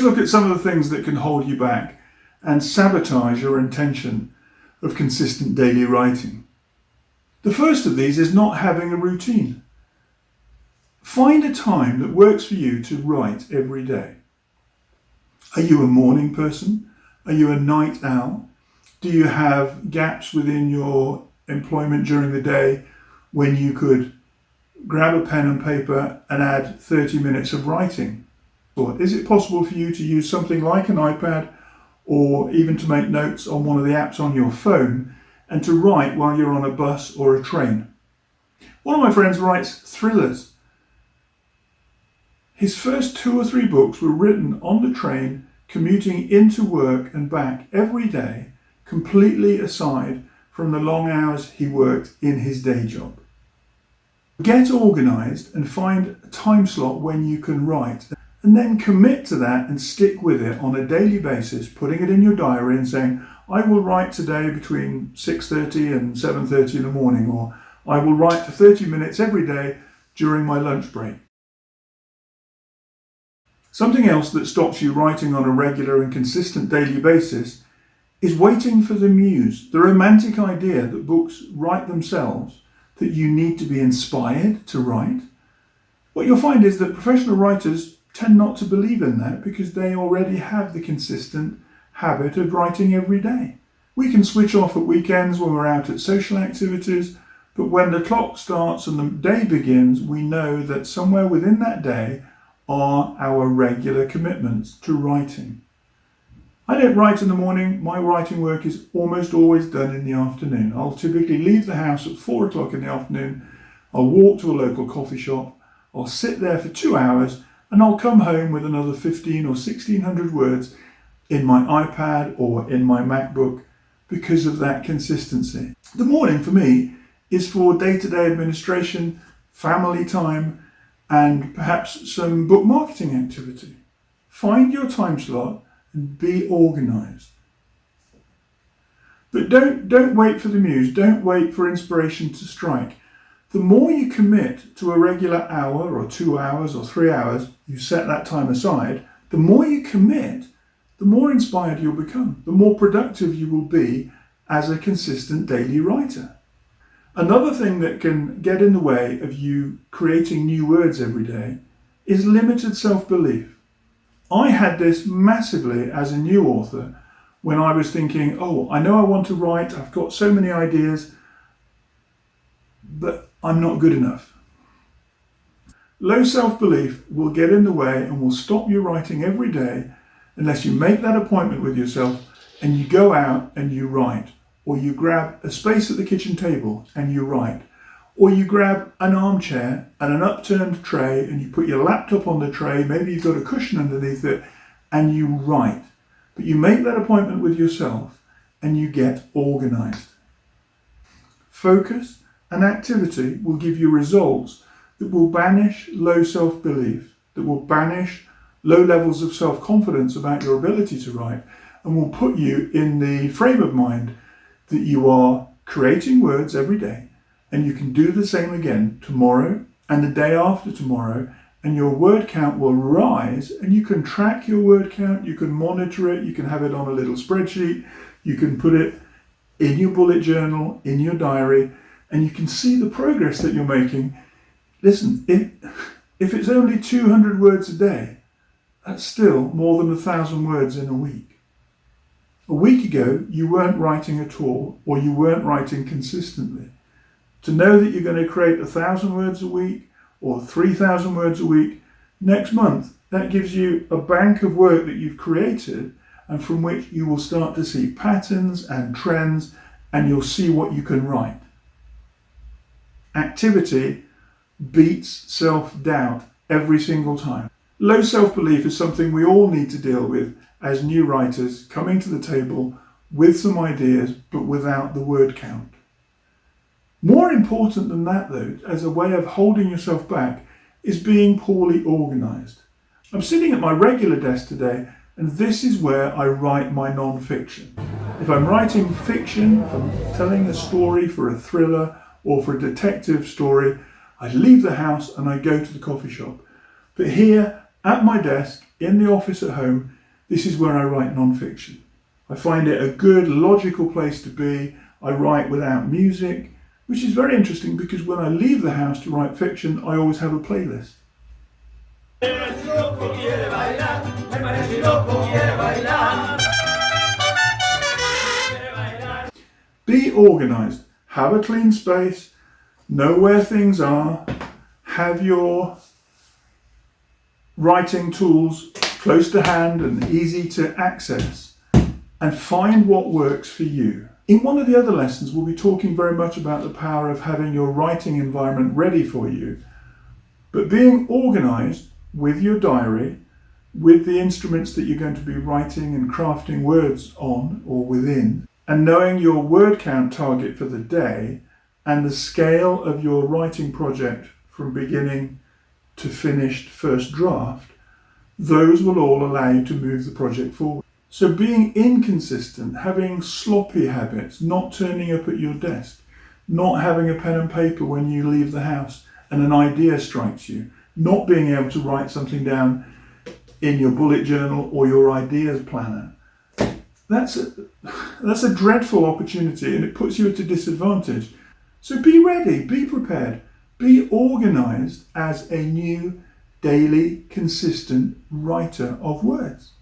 let's look at some of the things that can hold you back and sabotage your intention of consistent daily writing. The first of these is not having a routine. Find a time that works for you to write every day. Are you a morning person? Are you a night owl? Do you have gaps within your employment during the day when you could grab a pen and paper and add 30 minutes of writing? Or is it possible for you to use something like an iPad or even to make notes on one of the apps on your phone and to write while you're on a bus or a train? One of my friends writes thrillers. His first 2 or 3 books were written on the train, commuting into work and back every day, completely aside from the long hours he worked in his day job. Get organised and find a time slot when you can write, and then commit to that and stick with it on a daily basis, putting it in your diary and saying, I will write today between 6:30 and 7:30 in the morning, or I will write for 30 minutes every day during my lunch break. Something else that stops you writing on a regular and consistent daily basis is waiting for the muse, the romantic idea that books write themselves, that you need to be inspired to write. What you'll find is that professional writers tend not to believe in that because they already have the consistent habit of writing every day. We can switch off at weekends when we're out at social activities, but when the clock starts and the day begins, we know that somewhere within that day are our regular commitments to writing. I don't write in the morning. My writing work is almost always done in the afternoon. I'll typically leave the house at 4 o'clock in the afternoon. I'll walk to a local coffee shop. I'll sit there for 2 hours and I'll come home with another 15 or 1600 words in my iPad or in my MacBook because of that consistency. The morning for me is for day-to-day administration, family time, and perhaps some book marketing activity. Find your time slot and be organised. But don't wait for the muse, don't wait for inspiration to strike. The more you commit to a regular hour or 2 hours or 3 hours, you set that time aside, the more you commit, the more inspired you'll become, the more productive you will be as a consistent daily writer. Another thing that can get in the way of you creating new words every day is limited self-belief. I had this massively as a new author when I was thinking, I know I want to write, I've got so many ideas, but I'm not good enough. Low self-belief will get in the way and will stop you writing every day unless you make that appointment with yourself and you go out and you write. Or you grab a space at the kitchen table and you write. Or you grab an armchair and an upturned tray and you put your laptop on the tray, maybe you've got a cushion underneath it, and you write. But you make that appointment with yourself and you get organised. Focus and activity will give you results that will banish low self-belief, that will banish low levels of self-confidence about your ability to write, and will put you in the frame of mind that you are creating words every day, and you can do the same again tomorrow and the day after tomorrow, and your word count will rise, and you can track your word count, you can monitor it, you can have it on a little spreadsheet, you can put it in your bullet journal, in your diary, and you can see the progress that you're making. Listen, if it's only 200 words a day, that's still more than 1,000 words in a week. A week ago, you weren't writing at all, or you weren't writing consistently. To know that you're going to create 1,000 words a week or 3,000 words a week next month, that gives you a bank of work that you've created and from which you will start to see patterns and trends, and you'll see what you can write. Activity beats self-doubt every single time. Low self-belief is something we all need to deal with as new writers coming to the table with some ideas but without the word count. More important than that though, as a way of holding yourself back, is being poorly organised. I'm sitting at my regular desk today and this is where I write my non-fiction. If I'm writing fiction, if I'm telling a story for a thriller or for a detective story, I leave the house and I go to the coffee shop. But here At my desk, in the office at home, this is where I write non-fiction. I find it a good, logical place to be. I write without music, which is very interesting because when I leave the house to write fiction, I always have a playlist. Be organised. Have a clean space. Know where things are. Have your writing tools close to hand and easy to access. And find what works for you. In one of the other lessons, we'll be talking very much about the power of having your writing environment ready for you. But being organised with your diary, with the instruments that you're going to be writing and crafting words on or within, and knowing your word count target for the day and the scale of your writing project from beginning to finished first draft, those will all allow you to move the project forward. So being inconsistent, having sloppy habits, not turning up at your desk, not having a pen and paper when you leave the house and an idea strikes you, not being able to write something down in your bullet journal or your ideas planner, that's a dreadful opportunity and it puts you at a disadvantage. So be ready, be prepared, be organised as a new, daily, consistent writer of words.